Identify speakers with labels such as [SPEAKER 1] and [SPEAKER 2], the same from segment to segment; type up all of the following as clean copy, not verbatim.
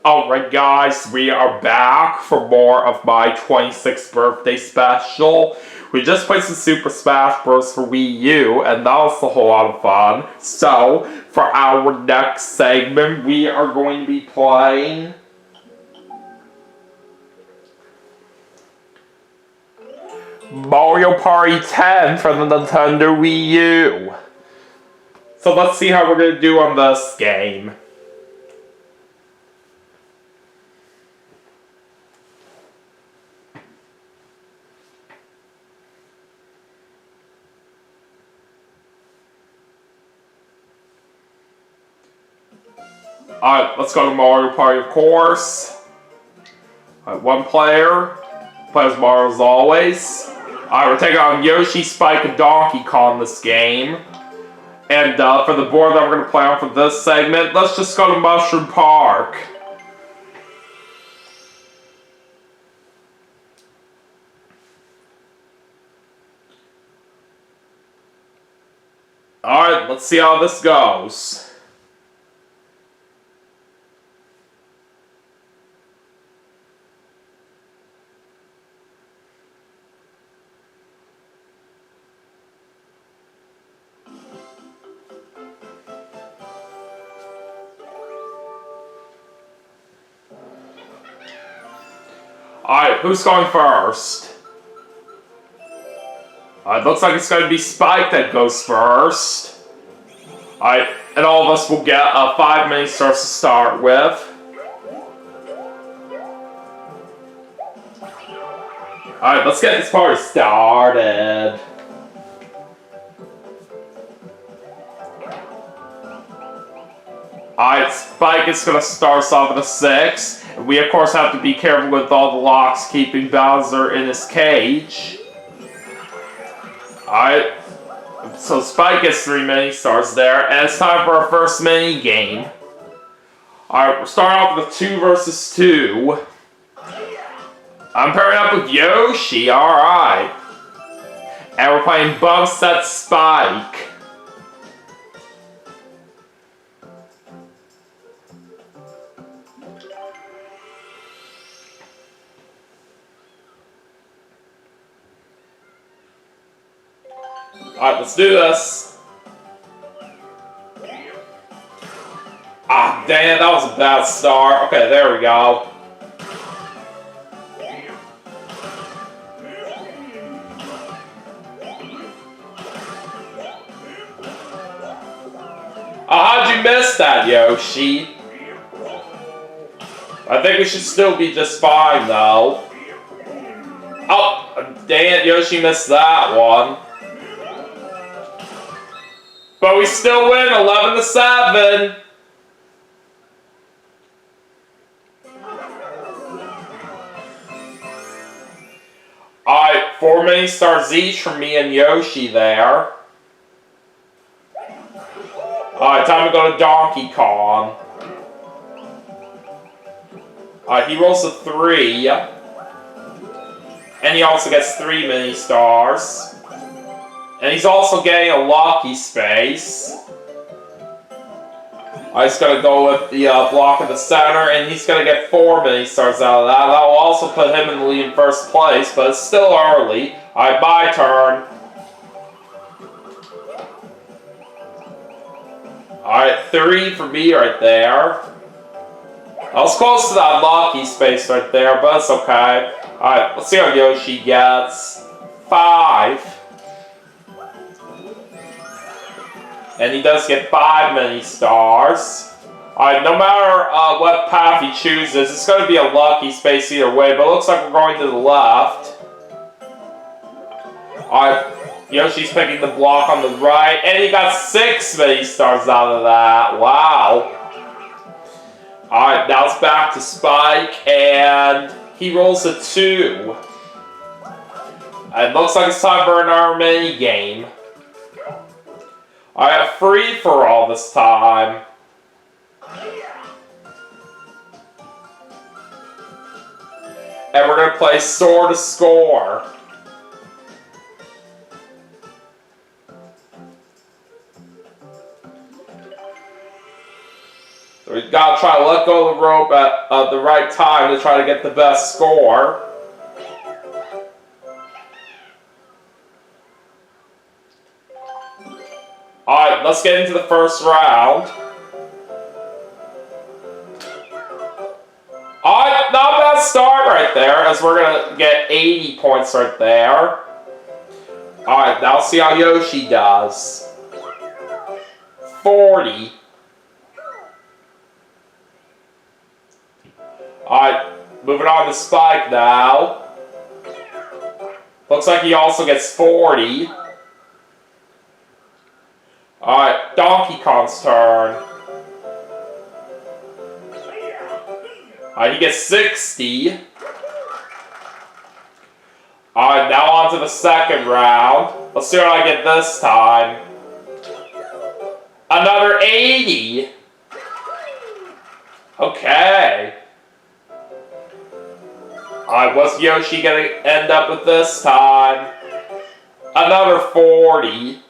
[SPEAKER 1] Alright guys, we are back for more of my 26th birthday special. We just played some Super Smash Bros. For Wii U, and that was a whole lot of fun. So, for our next segment, we are going to be playing Mario Party 10 for the Nintendo Wii U. So let's see how we're going to do on this game. Alright, let's go to Mario Party, of course. Alright, one player. Plays Mario as always. Alright, we're taking on Yoshi, Spike, and Donkey Kong this game. And for the board that we're going to play on for this segment, let's just go to Mushroom Park. Alright, let's see how this goes. Alright, who's going first? It looks like it's going to be Spike that goes first. Alright, and all of us will get 5 mini stars to start with. Alright, let's get this party started. Alright, Spike is going to start us off at a 6. We of course have to be careful with all the locks keeping Bowser in his cage. Alright, so Spike gets 3 mini stars there, and it's time for our first mini game. Alright, we're starting off with 2 versus 2. I'm pairing up with Yoshi, alright. And we're playing Bump Set Spike. Alright, let's do this. Ah, damn, that was a bad start. Okay, there we go. How'd you miss that, Yoshi? I think we should still be just fine, though. Oh, dang it, Yoshi missed that one. But we still win 11-7. Alright, 4 mini stars each from me and Yoshi there. Alright, time to go to Donkey Kong. Alright, he rolls a 3. And he also gets 3 mini stars. And he's also getting a lucky space. I just gotta go with the block in the center, and he's gonna get 4 mini stars out of that. That will also put him in the lead in first place, but it's still early. Alright, my turn. Alright, 3 for me right there. I was close to that lucky space right there, but it's okay. Alright, let's see how Yoshi gets. 5. And he does get 5 mini stars. Alright, no matter what path he chooses, it's going to be a lucky space either way, but it looks like we're going to the left. Alright, Yoshi's picking the block on the right, and he got 6 mini stars out of that. Wow. Alright, now it's back to Spike, and he rolls a 2. It looks like it's time for another mini game. Alright, free for all this time. And we're going to play Score to Score. So we gotta try to let go of the rope at the right time to try to get the best score. Alright, let's get into the first round. Alright, not a bad start right there, as we're going to get 80 points right there. Alright, now see how Yoshi does. 40. Alright, moving on to Spike now. Looks like he also gets 40. Alright, Donkey Kong's turn. Alright, he gets 60. Alright, now on to the second round. Let's see what I get this time. Another 80. Okay. Alright, what's Yoshi gonna end up with this time? Another 40.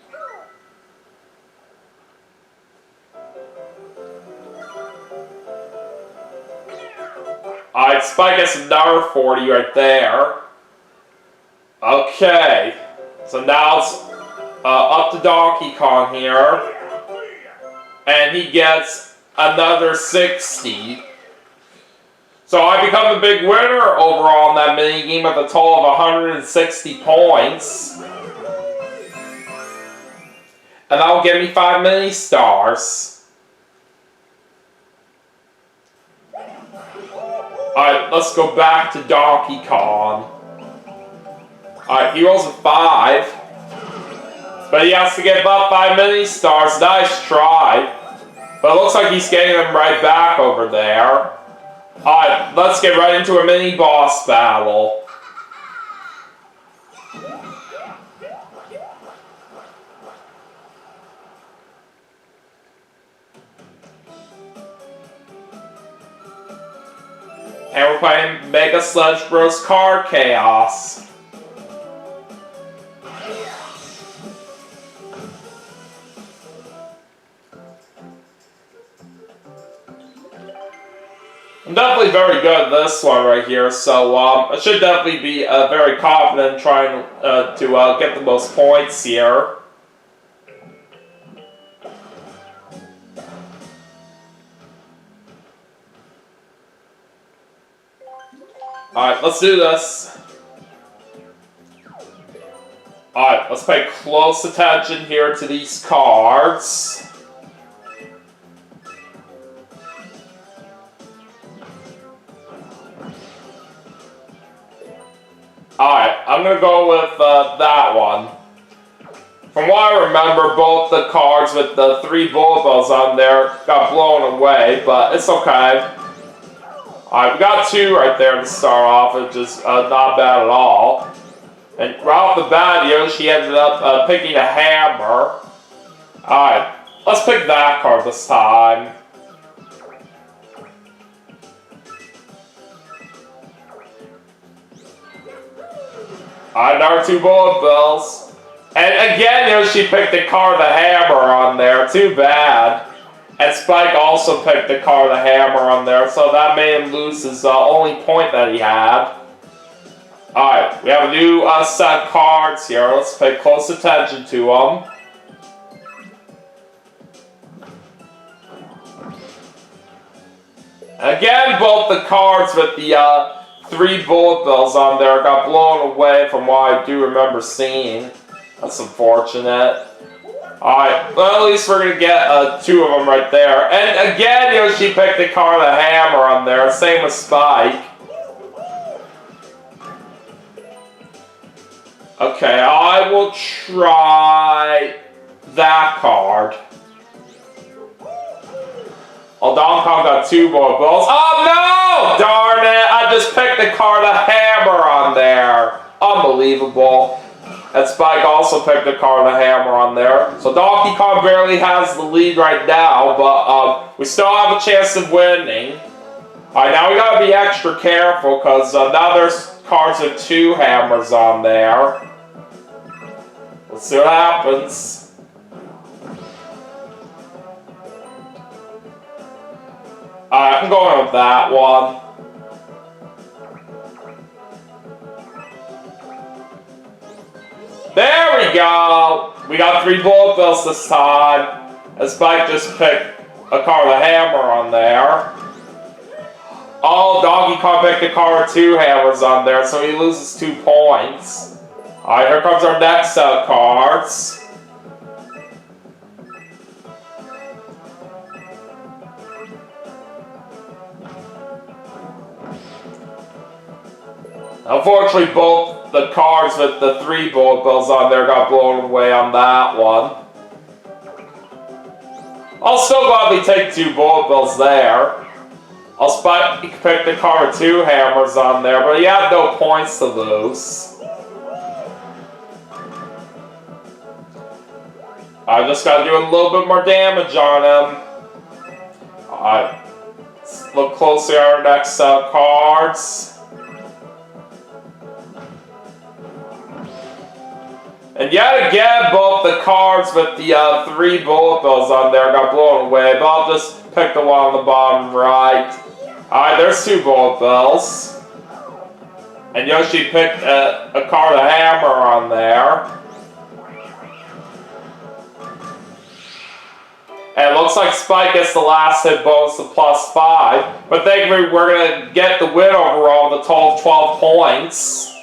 [SPEAKER 1] Alright, Spike gets another 40 right there. Okay. So now it's up to Donkey Kong here. And he gets another 60. So I become the big winner overall in that minigame with a total of 160 points. And that will give me 5 mini stars. Alright, let's go back to Donkey Kong. Alright, he rolls a 5. But he has to get about 5 mini stars. Nice try. But it looks like he's getting them right back over there. Alright, let's get right into a mini boss battle. And we're playing Mega Sludge Bros. Card Chaos. I'm definitely very good at this one right here, so I should definitely be very confident trying to get the most points here. Alright, let's do this. Alright, let's pay close attention here to these cards. Alright, I'm going to go with that one. From what I remember, both the cards with the 3 bullet bills on there got blown away, but it's okay. Alright, we got 2 right there to start off, which is not bad at all. And right off the bat, Yoshi ended up picking a hammer. Alright, let's pick that card this time. Alright, another 2 bullet bills. And again, Yoshi picked the card with a hammer on there. Too bad. And Spike also picked the card with a hammer on there, so that made him lose his only point that he had. Alright, we have a new set of cards here. Let's pay close attention to them. Again, both the cards with the 3 bullet bills on there got blown away from what I do remember seeing. That's unfortunate. Alright, well at least we're going to get 2 of them right there. And again, Yoshi picked the card with a hammer on there. Same with Spike. Okay, I will try that card. Oh, Donkey Kong got 2 bullet bills. Oh no! Darn it! I just picked the card with a hammer on there. Unbelievable. And Spike also picked the card with a hammer on there. So Donkey Kong barely has the lead right now, but we still have a chance of winning. Alright, now we gotta be extra careful, because now there's cards with 2 hammers on there. Let's see what happens. Alright, I'm going with that one. There we go! We got 3 bullet bills this time. And Spike just picked a car with a hammer on there. Oh, Donkey Kong picked a car with 2 hammers on there, so he loses 2 points. Alright, here comes our next set of cards. Unfortunately, both the cards with the 3 bullet bills on there got blown away on that one. I'll still gladly take 2 bullet bills there. I'll Spike pick the car with 2 hammers on there, but he had no points to lose. I just gotta do a little bit more damage on him. Alright, let's look closely at our next set of cards. And yet again, both the cards with the 3 bullet bills on there got blown away, but I'll just pick the one on the bottom right. Alright, there's 2 bullet bills. And Yoshi picked a car with a hammer on there. And it looks like Spike gets the last hit bonus of +5. But thankfully, we're going to get the win overall with a total of 12 points.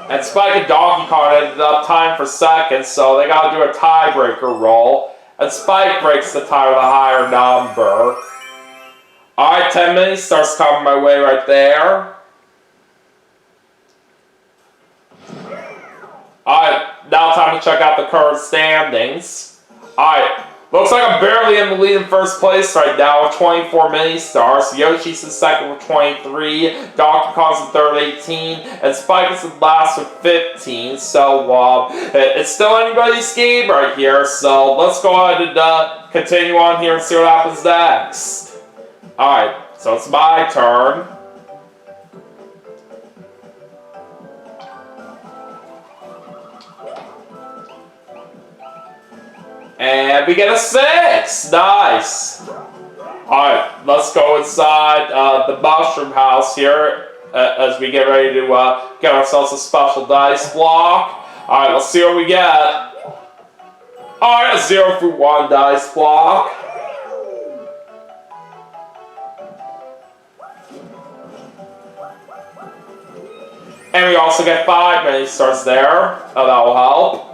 [SPEAKER 1] And Spike and Donkey Kong ended up tying for second, so they gotta do a tiebreaker roll. And Spike breaks the tie with a higher number. Alright, 10 minutes starts coming my way right there. Alright, now time to check out the current standings. Alright, looks like I'm barely in the lead in first place right now with 24 mini-stars. Yoshi's in second with 23, Donkey Kong's in third with 18, and Spike is in last with 15. So, it's still anybody's game right here, so let's go ahead and continue on here and see what happens next. Alright, so it's my turn. And we get a 6! Nice! Alright, let's go inside the mushroom house here as we get ready to get ourselves a special dice block. Alright, let's see what we get. Alright, a 0 for 1 dice block. And we also get 5 mini stars there. Oh, that will help.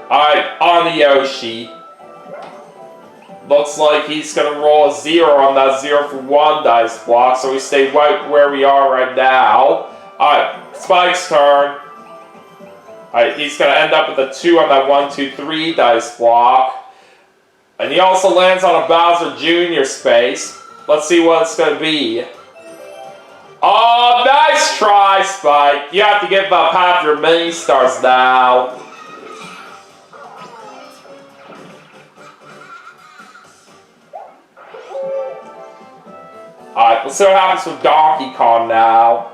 [SPEAKER 1] Alright, on the Yoshi. Looks like he's going to roll a 0 on that 0 for 1 dice block, so we stay right where we are right now. Alright, Spike's turn. Alright, he's going to end up with a 2 on that 1, 2, 3 dice block. And he also lands on a Bowser Jr. space. Let's see what it's going to be. Oh, nice try, Spike. You have to give up half your mini stars now. Alright, let's see what happens with Donkey Kong now.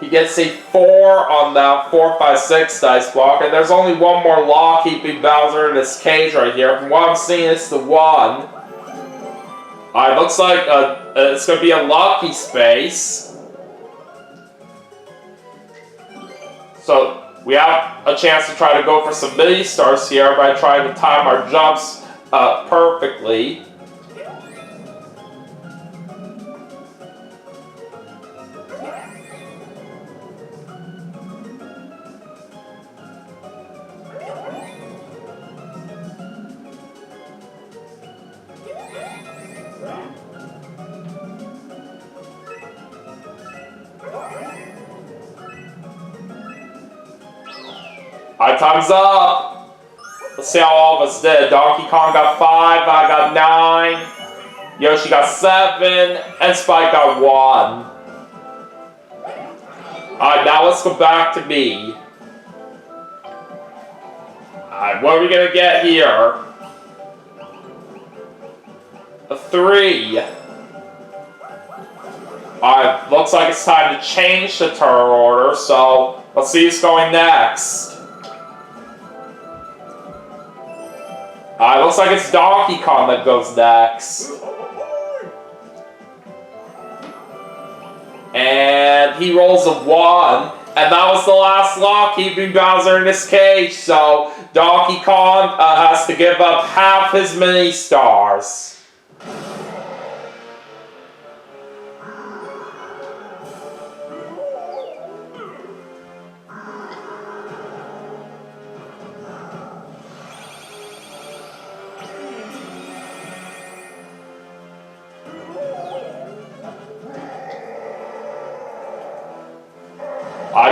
[SPEAKER 1] He gets a 4 on that 4, 5, 6 dice block, and there's only one more law keeping Bowser in this cage right here. From what I'm seeing, it's the 1. Alright, looks like it's going to be a lucky space. So, we have a chance to try to go for some mini stars here by trying to time our jumps perfectly. Alright, time's up. Let's see how all of us did. Donkey Kong got 5, I got 9, Yoshi got 7, and Spike got 1. Alright, now let's go back to me. Alright, what are we gonna get here? A 3. Alright, looks like it's time to change the turn order, so let's see who's going next. Looks like it's Donkey Kong that goes next. And he rolls a 1. And that was the last lock, keeping Bowser in his cage. So Donkey Kong has to give up half his mini stars.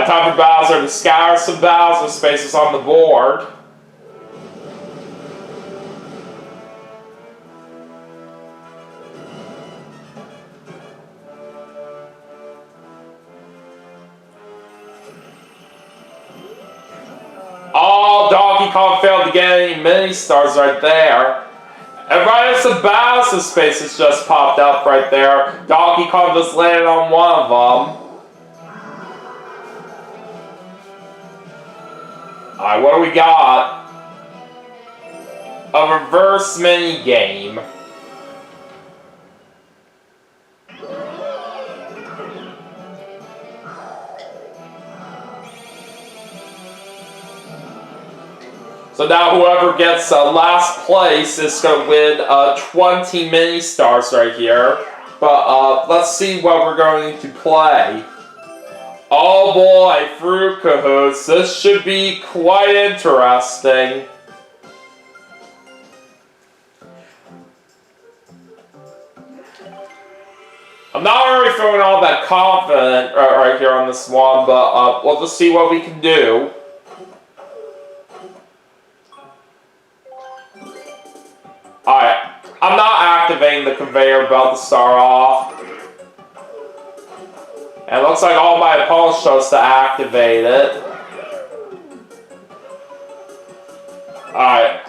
[SPEAKER 1] Time for Bowser to scour some Bowser spaces on the board. Oh, Donkey Kong failed to get any mini stars right there. And right as the Bowser spaces just popped up right there, Donkey Kong just landed on one of them. Alright, what do we got? A reverse mini game. So now whoever gets last place is going to win 20 mini stars right here. But let's see what we're going to play. Oh boy, Fruit Cahoots, this should be quite interesting. I'm not really feeling all that confident right here on this one, but we'll just see what we can do. Alright, I'm not activating the conveyor belt to start off. And it looks like all my opponents chose to activate it. Alright.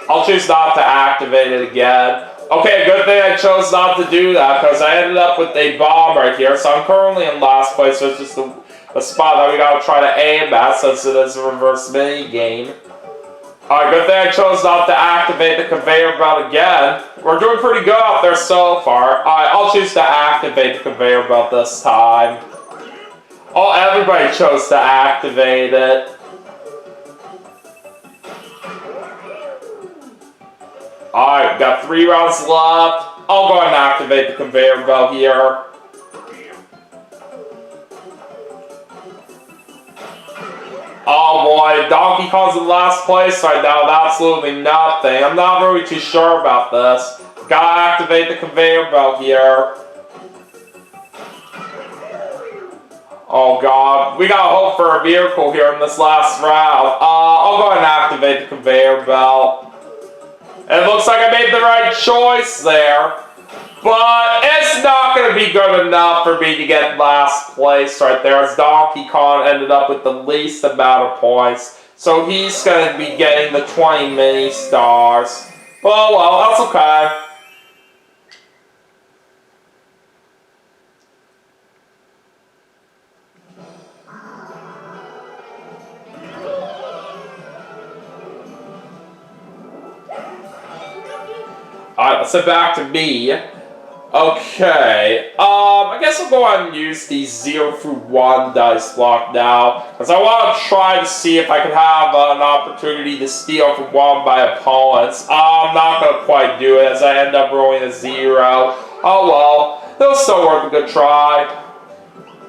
[SPEAKER 1] I'll choose not to activate it again. Okay, good thing I chose not to do that, because I ended up with a bomb right here. So I'm currently in last place, so it's just a spot that we gotta try to aim at, since it is a reverse mini game. Alright, good thing I chose not to activate the conveyor belt again. We're doing pretty good out there so far. Alright, I'll choose to activate the conveyor belt this time. Oh, everybody chose to activate it. Alright, got 3 rounds left. I'll go ahead and activate the conveyor belt here. Oh boy, Donkey Kong's in last place right now with absolutely nothing. I'm not really too sure about this. Gotta activate the conveyor belt here. Oh god, we gotta hope for a miracle here in this last round. I'll go ahead and activate the conveyor belt. It looks like I made the right choice there. But it's not going to be good enough for me to get last place right there, as Donkey Kong ended up with the least amount of points. So he's going to be getting the 20 mini stars. Oh well, that's okay. Alright, let's head back to me. Okay, I guess I'll go ahead and use the 0 through 1 dice block now, because I want to try to see if I can have an opportunity to steal from one of my opponents. I'm not going to quite do it, as I end up rolling a 0. Oh well, it'll still worth a good try.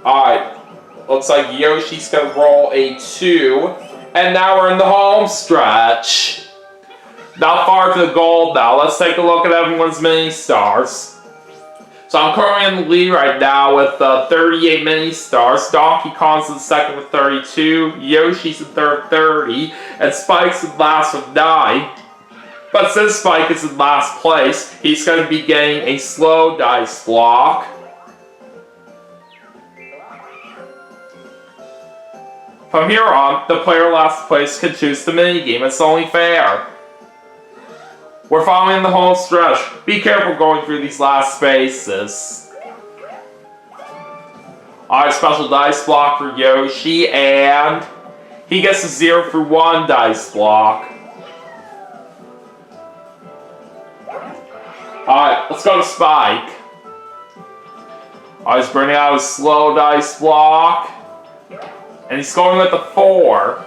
[SPEAKER 1] Alright, looks like Yoshi's going to roll a 2, and now we're in the home stretch. Not far to the goal now. Let's take a look at everyone's mini stars. So I'm currently in the lead right now with 38 mini stars. Donkey Kong's in second with 32. Yoshi's in third 30. And Spike's in last with 9. But since Spike is in last place, he's going to be getting a slow dice block. From here on, the player last place can choose the minigame. It's only fair. We're following the home stretch. Be careful going through these last spaces. Alright, special dice block for Yoshi, and he gets a 0 through 1 dice block. Alright, let's go to Spike. Alright, he's bringing out his slow dice block. And he's going with the 4.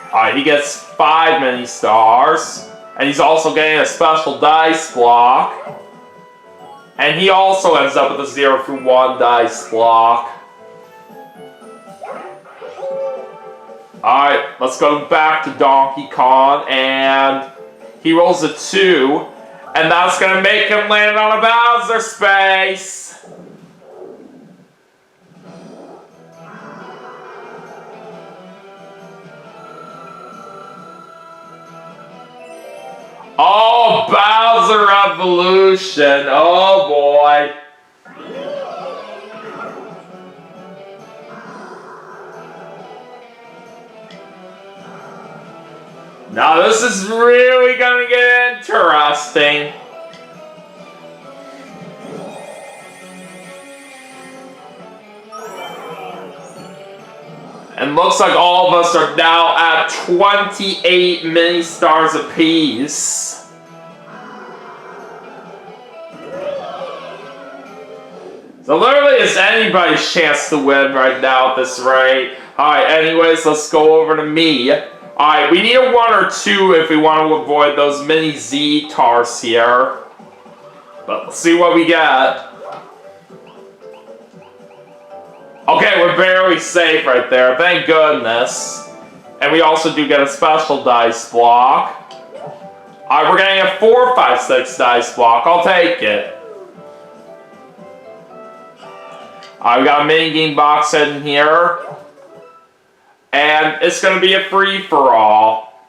[SPEAKER 1] Alright, he gets 5 mini stars. And he's also getting a special dice block. And he also ends up with a 0 through 1 dice block. Alright, let's go back to Donkey Kong, and he rolls a 2, and that's gonna make him land on a Bowser space! Oh, Bowser Evolution! Oh boy! Now this is really gonna get interesting. And looks like all of us are now at 28 mini stars apiece. So literally it's anybody's chance to win right now at this rate. Alright, anyways, let's go over to me. Alright, we need a 1 or 2 if we want to avoid those mini Z-Tars here. But let's see what we get. Okay, we're barely safe right there, thank goodness. And we also do get a special dice block. Alright, we're getting a 4, 5, 6 dice block, I'll take it. Alright, we got a mini game box in here. And it's going to be a free-for-all.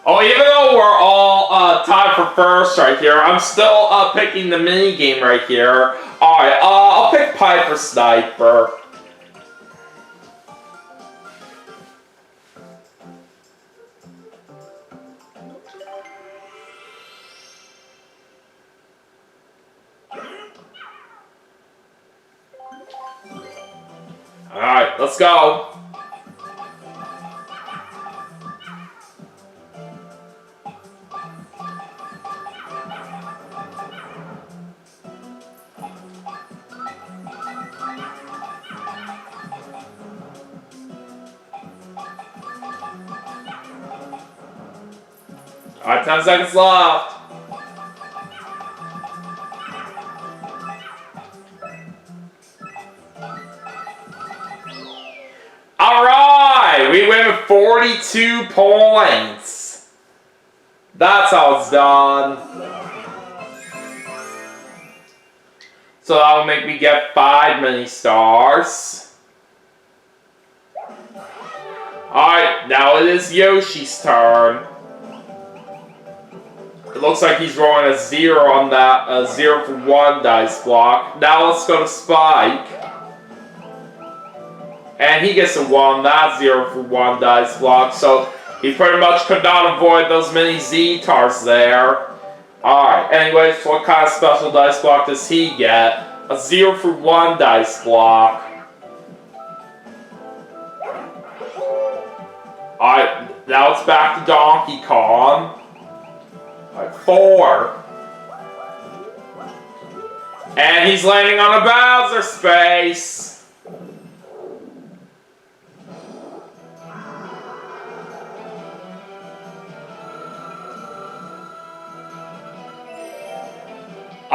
[SPEAKER 1] Oh, even though we're all tied for first right here, I'm still picking the mini game right here. Alright, I'll pick Piper Sniper. Alright, let's go. Alright, 10 seconds left. Alright, we win with 42 points. That's how it's done. So that'll make me get 5 mini stars. Alright, now it is Yoshi's turn. It looks like he's rolling a 0 on that 0 for 1 dice block. Now let's go to Spike. And he gets a 1, that 0 for 1 dice block. So he pretty much could not avoid those mini Z-Tars there. Alright, anyways, what kind of special dice block does he get? A 0 for 1 dice block. Alright, now it's back to Donkey Kong. Alright, 4. And he's landing on a Bowser space.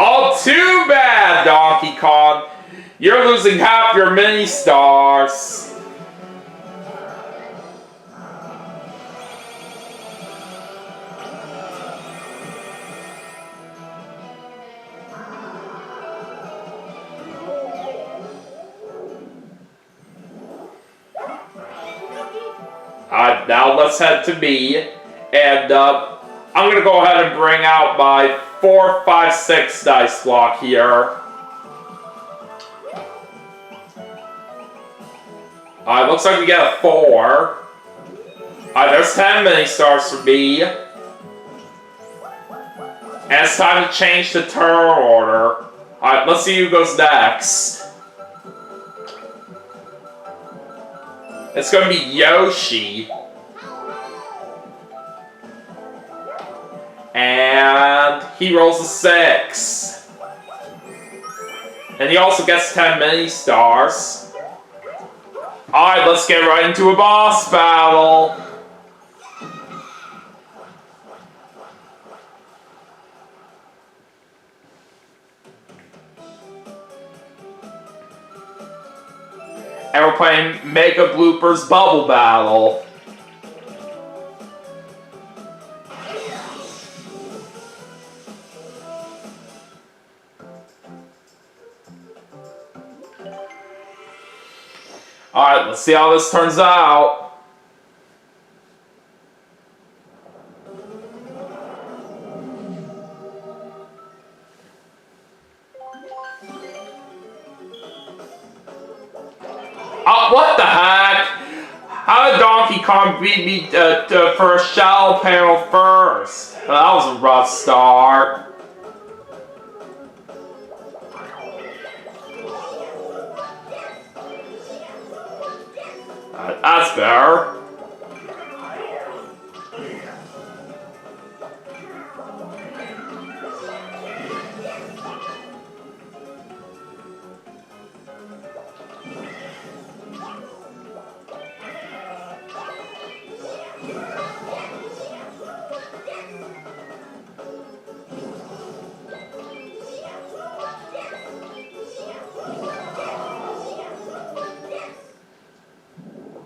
[SPEAKER 1] Oh, too bad, Donkey Kong. You're losing half your mini stars. Now let's head to me, and I'm going to go ahead and bring out my 4, 5, 6 dice block here. Looks like we get a 4. There's 10 mini stars for me. And it's time to change the turn order. Let's see who goes next. It's gonna be Yoshi. And he rolls a 6. And he also gets 10 mini stars. Alright, let's get right into a boss battle. And we're playing Mega Bloopers Bubble Battle. Alright, let's see how this turns out. What the heck? How did Donkey Kong beat me for a shallow panel first? That was a rough start. That's better.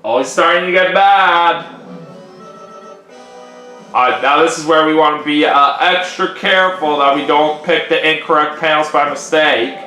[SPEAKER 1] Oh, it's starting to get bad. Alright, now this is where we want to be extra careful that we don't pick the incorrect panels by mistake.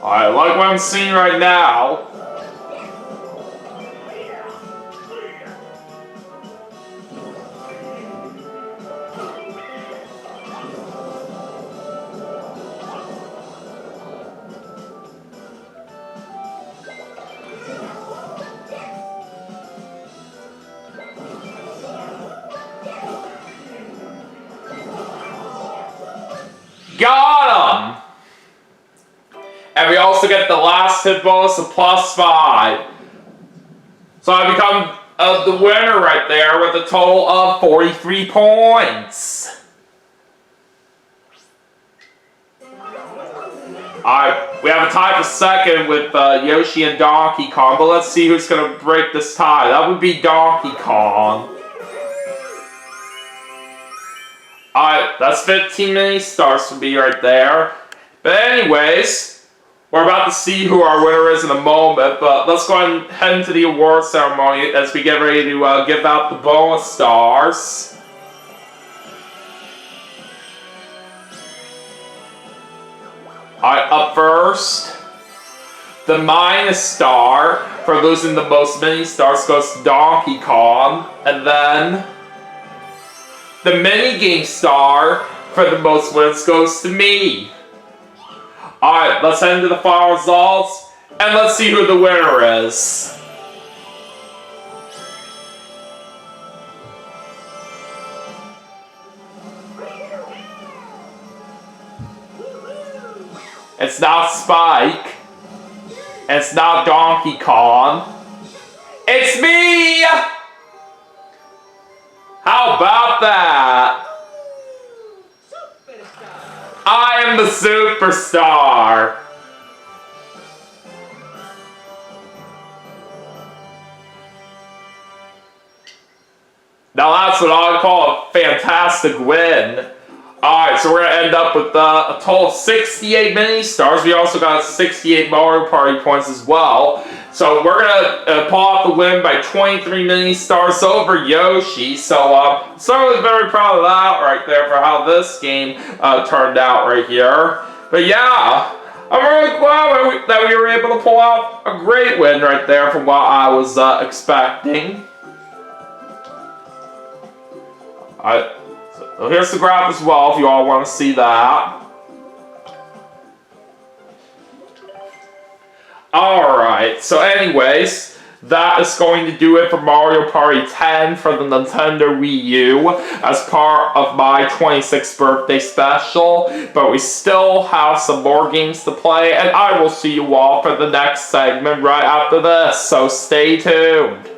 [SPEAKER 1] I like what I'm seeing right now. Got him! And we also get the last hit bonus of +5. So I become the winner right there with a total of 43 points. Alright, we have a tie for second with Yoshi and Donkey Kong, but let's see who's going to break this tie. That would be Donkey Kong. Alright, that's 15 mini stars for me right there. But anyways, we're about to see who our winner is in a moment, but let's go ahead and head into the award ceremony as we get ready to give out the bonus stars. Alright, up first, the minus star for losing the most mini stars goes to Donkey Kong, and then the minigame star for the most wins goes to me. Alright, let's head into the final results, and let's see who the winner is. It's not Spike. And it's not Donkey Kong. It's me! How about that? I am the superstar. Now that's what I call a fantastic win. Alright, so we're going to end up with a total of 68 mini stars. We also got 68 Mario Party points as well. So we're going to pull off the win by 23 mini stars over Yoshi. So certainly very proud of that right there for how this game turned out right here. But yeah, I'm really glad that we were able to pull out a great win right there from what I was expecting. So here's the graph as well if you all want to see that. Alright, so anyways, that is going to do it for Mario Party 10 for the Nintendo Wii U as part of my 26th birthday special. But we still have some more games to play, and I will see you all for the next segment right after this, so stay tuned.